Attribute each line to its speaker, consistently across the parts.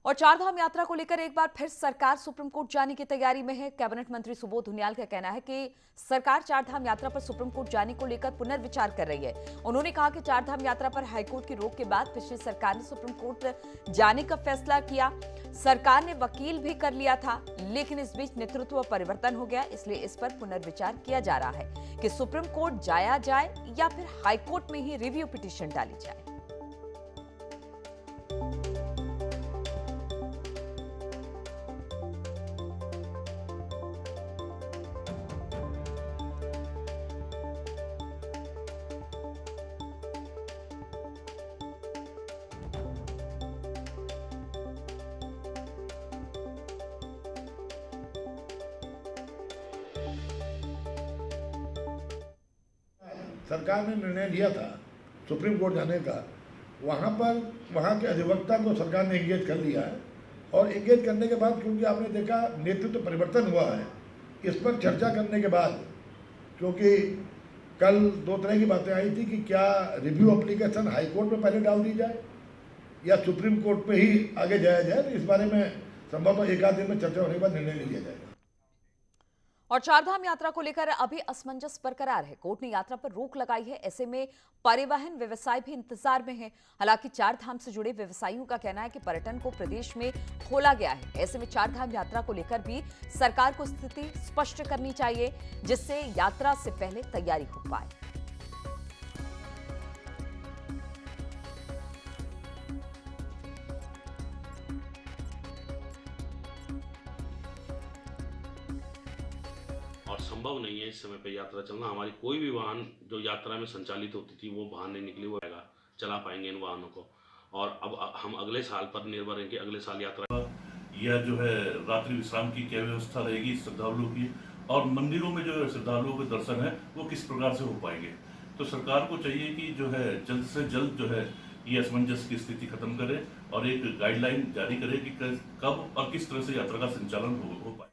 Speaker 1: और चारधाम यात्रा को लेकर एक बार फिर सरकार सुप्रीम कोर्ट जाने की तैयारी में है। कैबिनेट मंत्री सुबोध उनियाल का कहना है कि सरकार चारधाम यात्रा पर सुप्रीम कोर्ट जाने को लेकर पुनर्विचार कर रही है। उन्होंने कहा कि चारधाम यात्रा पर हाईकोर्ट की रोक के बाद पिछली सरकार ने सुप्रीम कोर्ट जाने का फैसला किया। सरकार ने वकील भी कर लिया था, लेकिन इस बीच नेतृत्व परिवर्तन हो गया, इसलिए इस पर पुनर्विचार किया जा रहा है कि सुप्रीम कोर्ट जाया जाए या फिर हाईकोर्ट में ही रिव्यू पिटीशन डाली जाए।
Speaker 2: सरकार ने निर्णय लिया था सुप्रीम कोर्ट जाने का, वहाँ के अधिवक्ता को सरकार ने एंगेज कर लिया है। और एंगेज करने के बाद क्योंकि आपने देखा नेतृत्व परिवर्तन हुआ है, इस पर चर्चा करने के बाद, क्योंकि कल दो तरह की बातें आई थी कि क्या रिव्यू एप्लीकेशन हाई कोर्ट में पहले डाल दी जाए या सुप्रीम कोर्ट पे ही आगे जाया जाए, तो इस बारे में संभवतः एक आध दिन में चर्चा होने के बाद निर्णय लिया जाएगा।
Speaker 1: और चारधाम यात्रा को लेकर अभी असमंजस बरकरार है। कोर्ट ने यात्रा पर रोक लगाई है, ऐसे में परिवहन व्यवसाय भी इंतजार में है। हालांकि चारधाम से जुड़े व्यवसायियों का कहना है कि पर्यटन को प्रदेश में खोला गया है, ऐसे में चारधाम यात्रा को लेकर भी सरकार को स्थिति स्पष्ट करनी चाहिए, जिससे यात्रा से पहले तैयारी हो पाए।
Speaker 3: और संभव नहीं है इस समय पे यात्रा चलना। हमारी कोई भी वाहन जो यात्रा में संचालित होती थी वो वाहन नहीं निकली, वो चला पाएंगे इन वाहनों को। और अब हम अगले साल पर निर्भर हैं कि अगले साल यात्रा
Speaker 4: यह जो है रात्रि विश्राम की क्या व्यवस्था रहेगी श्रद्धालुओं की, और मंदिरों में जो श्रद्धालुओं के दर्शन है वो किस प्रकार से हो पाएंगे। तो सरकार को चाहिए कि जो है जल्द से जल्द जो है ये असमंजस की स्थिति खत्म करे और एक गाइडलाइन जारी करे कि कब और किस तरह से यात्रा का संचालन हो पाए।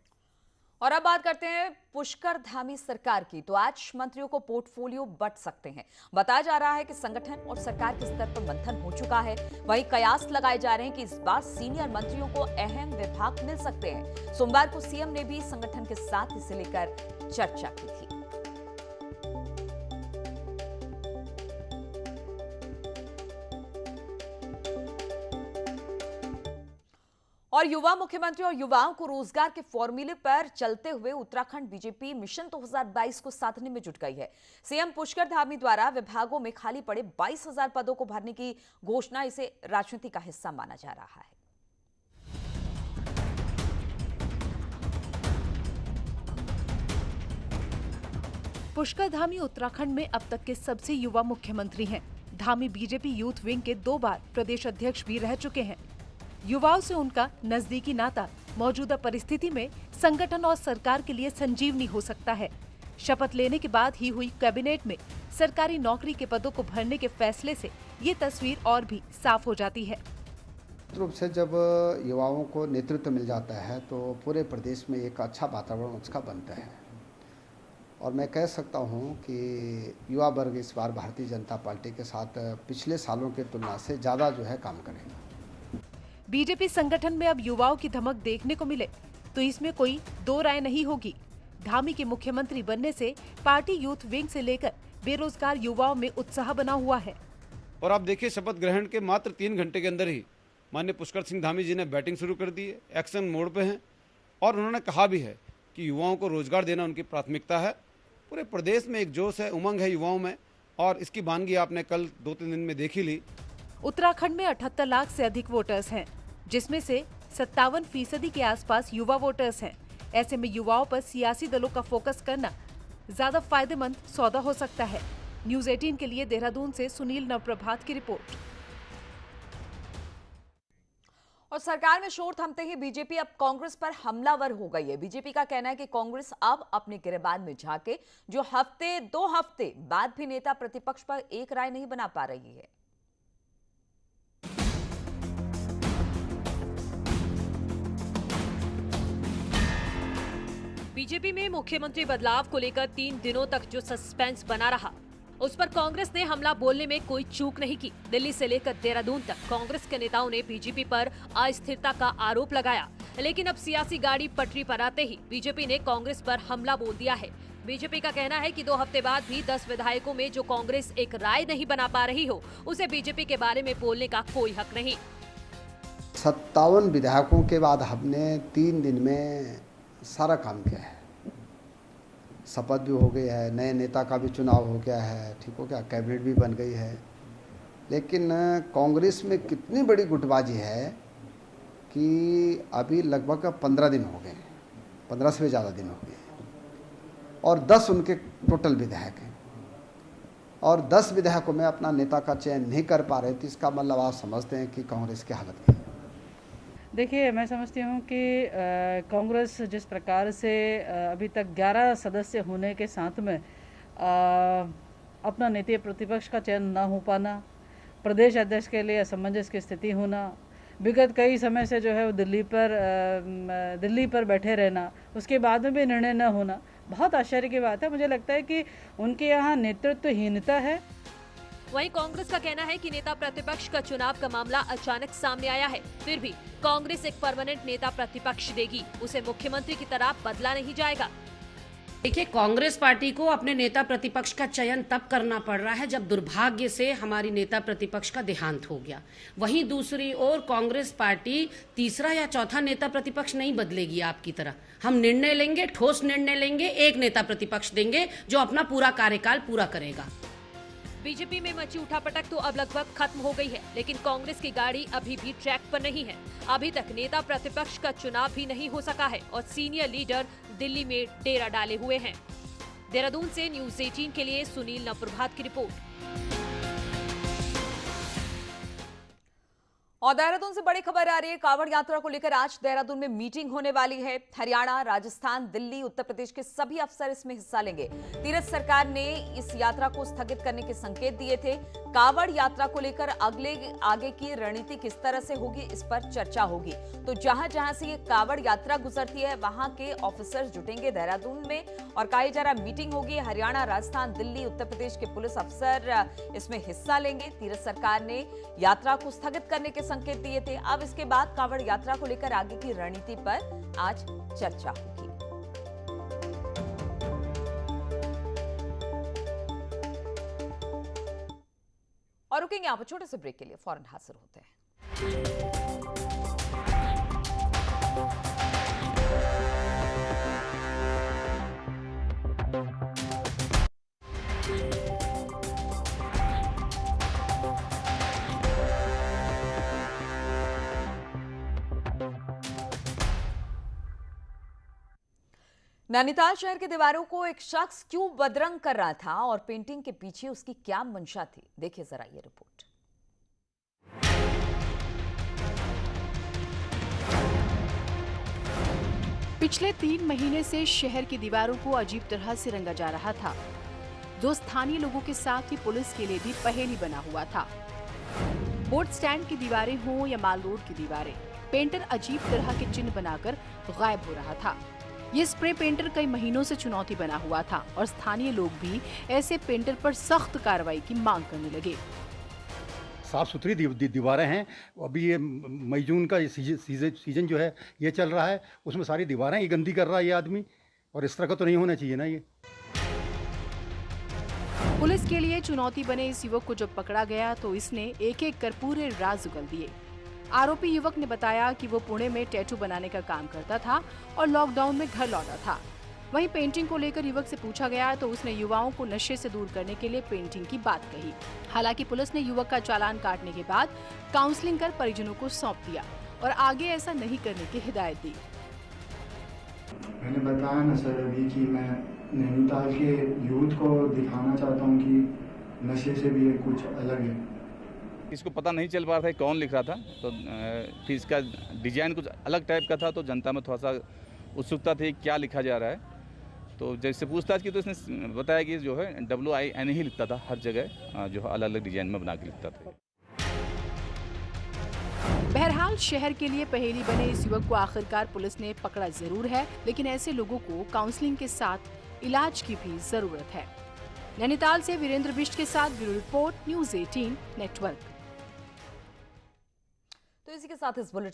Speaker 1: और अब बात करते हैं पुष्कर धामी सरकार की। तो आज मंत्रियों को पोर्टफोलियो बंट सकते हैं। बताया जा रहा है कि संगठन और सरकार के स्तर पर मंथन हो चुका है। वहीं कयास लगाए जा रहे हैं कि इस बार सीनियर मंत्रियों को अहम विभाग मिल सकते हैं। सोमवार को सीएम ने भी संगठन के साथ इसे लेकर चर्चा की थी। और युवा मुख्यमंत्री और युवाओं को रोजगार के फॉर्मूले पर चलते हुए उत्तराखंड बीजेपी मिशन 2022 को साधने में जुट गई है। सीएम पुष्कर धामी द्वारा विभागों में खाली पड़े 22,000 पदों को भरने की घोषणा, इसे राजनीति का हिस्सा माना जा रहा है।
Speaker 5: पुष्कर धामी उत्तराखंड में अब तक के सबसे युवा मुख्यमंत्री हैं। धामी बीजेपी यूथ विंग के 2 बार प्रदेश अध्यक्ष भी रह चुके हैं। युवाओं से उनका नजदीकी नाता मौजूदा परिस्थिति में संगठन और सरकार के लिए संजीवनी हो सकता है। शपथ लेने के बाद ही हुई कैबिनेट में सरकारी नौकरी के पदों को भरने के फैसले से ये तस्वीर और भी साफ हो जाती है।
Speaker 6: रूप से जब युवाओं को नेतृत्व मिल जाता है तो पूरे प्रदेश में एक अच्छा वातावरण उसका बनता है। और मैं कह सकता हूं कि युवा वर्ग इस बार भारतीय जनता पार्टी के साथ पिछले सालों की तुलना से ज़्यादा जो है काम करेगा।
Speaker 5: बीजेपी संगठन में अब युवाओं की धमक देखने को मिले तो इसमें कोई दो राय नहीं होगी। धामी के मुख्यमंत्री बनने से पार्टी यूथ विंग से लेकर बेरोजगार युवाओं में उत्साह बना हुआ है।
Speaker 7: और आप देखिए, शपथ ग्रहण के मात्र 3 घंटे के अंदर ही माननीय पुष्कर सिंह धामी जी ने बैटिंग शुरू कर दी है, एक्शन मोड पे हैं। और उन्होंने कहा भी है कि युवाओं को रोजगार देना उनकी प्राथमिकता है। पूरे प्रदेश में एक जोश है, उमंग है युवाओं में, और इसकी वानगी आपने कल 2-3 दिन में देखी ली।
Speaker 5: उत्तराखंड में 78 लाख से अधिक वोटर्स हैं, जिसमें से 57% के आसपास युवा वोटर्स हैं। ऐसे में युवाओं पर सियासी दलों का फोकस करना ज्यादा फायदेमंद सौदा हो सकता है। न्यूज़ 18 के लिए देहरादून से सुनील नवप्रभात की रिपोर्ट।
Speaker 1: और सरकार में शोर थमते ही बीजेपी अब कांग्रेस पर हमलावर हो गई है। बीजेपी का कहना है कि कांग्रेस अब अपने गिरबान में झांके, जो 2 हफ्ते बाद भी नेता प्रतिपक्ष पर एक राय नहीं बना पा रही है।
Speaker 8: बीजेपी में मुख्यमंत्री बदलाव को लेकर 3 दिनों तक जो सस्पेंस बना रहा, उस पर कांग्रेस ने हमला बोलने में कोई चूक नहीं की। दिल्ली से लेकर देहरादून तक कांग्रेस के नेताओं ने बीजेपी पर अस्थिरता का आरोप लगाया, लेकिन अब सियासी गाड़ी पटरी पर आते ही बीजेपी ने कांग्रेस पर हमला बोल दिया है। बीजेपी का कहना है कि 2 हफ्ते बाद भी 10 विधायकों में जो कांग्रेस एक राय नहीं बना पा रही हो, उसे बीजेपी के बारे में बोलने का कोई हक नहीं।
Speaker 6: 57 विधायकों के बाद हमने 3 दिन में सारा काम किया है। शपथ भी हो गई है, नए नेता का भी चुनाव हो गया है, ठीक हो गया, कैबिनेट भी बन गई है। लेकिन कांग्रेस में कितनी बड़ी गुटबाजी है कि अभी लगभग 15 दिन हो गए, 15 से भी ज़्यादा दिन हो गए, और 10 उनके टोटल विधायक हैं, और 10 विधायकों में अपना नेता का चयन नहीं कर पा रहे। तो इसका मतलब आप समझते हैं कि कांग्रेस की हालत क्या है।
Speaker 9: देखिए, मैं समझती हूँ कि कांग्रेस जिस प्रकार से अभी तक 11 सदस्य होने के साथ में अपना नेता प्रतिपक्ष का चयन ना हो पाना, प्रदेश अध्यक्ष के लिए असमंजस की स्थिति होना, विगत कई समय से जो है वो दिल्ली पर बैठे रहना, उसके बाद में भी निर्णय न होना, बहुत आश्चर्य की बात है। मुझे लगता है कि उनके यहाँ नेतृत्वहीनता है।
Speaker 8: वहीं कांग्रेस का कहना है कि नेता प्रतिपक्ष का चुनाव का मामला अचानक सामने आया है, फिर भी कांग्रेस एक परमानेंट नेता प्रतिपक्ष देगी, उसे मुख्यमंत्री की तरह बदला नहीं जाएगा।
Speaker 10: देखिए, कांग्रेस पार्टी को अपने नेता प्रतिपक्ष का चयन तब करना पड़ रहा है जब दुर्भाग्य से हमारी नेता प्रतिपक्ष का देहांत हो गया। वहीं दूसरी ओर कांग्रेस पार्टी तीसरा या चौथा नेता प्रतिपक्ष नहीं बदलेगी आपकी तरह। हम निर्णय लेंगे, ठोस निर्णय लेंगे, एक नेता प्रतिपक्ष देंगे जो अपना पूरा कार्यकाल पूरा करेगा।
Speaker 8: बीजेपी में मची उठापटक तो अब लगभग खत्म हो गई है, लेकिन कांग्रेस की गाड़ी अभी भी ट्रैक पर नहीं है। अभी तक नेता प्रतिपक्ष का चुनाव भी नहीं हो सका है और सीनियर लीडर दिल्ली में डेरा डाले हुए हैं। देहरादून से न्यूज़ 18 के लिए सुनील नवप्रभात की रिपोर्ट।
Speaker 1: और देहरादून से बड़ी खबर आ रही है, कांवड़ यात्रा को लेकर आज देहरादून में मीटिंग होने वाली है। हरियाणा, राजस्थान, दिल्ली, उत्तर प्रदेश के सभी अफसर इसमें हिस्सा लेंगे। तीरथ सरकार ने इस यात्रा को स्थगित करने के संकेत दिए थे। कांवड़ यात्रा को लेकर आगे की रणनीति किस तरह से होगी, इस पर चर्चा होगी। तो जहां जहां से ये कांवड़ यात्रा गुजरती है वहां के ऑफिसर्स जुटेंगे देहरादून में और कहा जा रहा मीटिंग होगी। हरियाणा, राजस्थान, दिल्ली, उत्तर प्रदेश के पुलिस अफसर इसमें हिस्सा लेंगे। तीरथ सरकार ने यात्रा को स्थगित करने के संकेत दिए थे। अब इसके बाद कांवड़ यात्रा को लेकर आगे की रणनीति पर आज चर्चा होगी। और रुकेंगे यहाँ पर छोटे से ब्रेक के लिए, फौरन हाजिर होते हैं। नैनीताल शहर की दीवारों को एक शख्स क्यों बदरंग कर रहा था और पेंटिंग के पीछे उसकी क्या मंशा थी, देखिए जरा ये रिपोर्ट।
Speaker 5: पिछले 3 महीने से शहर की दीवारों को अजीब तरह से रंगा जा रहा था, जो स्थानीय लोगों के साथ ही पुलिस के लिए भी पहेली बना हुआ था। बोट स्टैंड की दीवारें हों या माल रोड की दीवारें, पेंटर अजीब तरह के चिन्ह बनाकर गायब हो रहा था। ये स्प्रे पेंटर कई महीनों से चुनौती बना हुआ था और स्थानीय लोग भी ऐसे पेंटर पर सख्त कार्रवाई की मांग करने लगे।
Speaker 11: साफ सुथरी दीवारें हैं। अभी ये मई जून का सीजन जो है ये चल रहा है, उसमें सारी दीवारें ही गंदी कर रहा है ये आदमी, और इस तरह का तो नहीं होना चाहिए ना। ये
Speaker 5: पुलिस के लिए चुनौती बने इस युवक को जब पकड़ा गया तो इसने एक एक कर पूरे राज उगल दिए। आरोपी युवक ने बताया कि वो पुणे में टैटू बनाने का काम करता था और लॉकडाउन में घर लौटा था। वहीं पेंटिंग को लेकर युवक से पूछा गया तो उसने युवाओं को नशे से दूर करने के लिए पेंटिंग की बात कही। हालांकि पुलिस ने युवक का चालान काटने के बाद काउंसलिंग कर परिजनों को सौंप दिया और आगे ऐसा नहीं करने की हिदायत दी।
Speaker 12: मैंने बताया ना सर अभी कि मैं नैनीताल के यूथ को दिखाना चाहता हूँ कि नशे से भी कुछ अलग है।
Speaker 13: इसको पता नहीं चल पा रहा था कौन लिख रहा था, तो फिर इसका डिजाइन कुछ अलग टाइप का था, तो जनता में थोड़ा सा उत्सुकता थी क्या लिखा जा रहा है। तो जैसे पूछताछ की तो इसने बताया कि जो है WIN ही लिखता था, हर जगह जो अलग अलग डिजाइन में बना के लिखता था।
Speaker 5: बहरहाल शहर के लिए पहेली बने इस युवक को आखिरकार पुलिस ने पकड़ा जरूर है, लेकिन ऐसे लोगों को काउंसलिंग के साथ इलाज की भी जरूरत है। नैनीताल से वीरेंद्र बिष्ट के साथ ब्यूरो रिपोर्ट, न्यूज़ 18 नेटवर्क।
Speaker 1: तो इसी के साथ इस बुलेटिन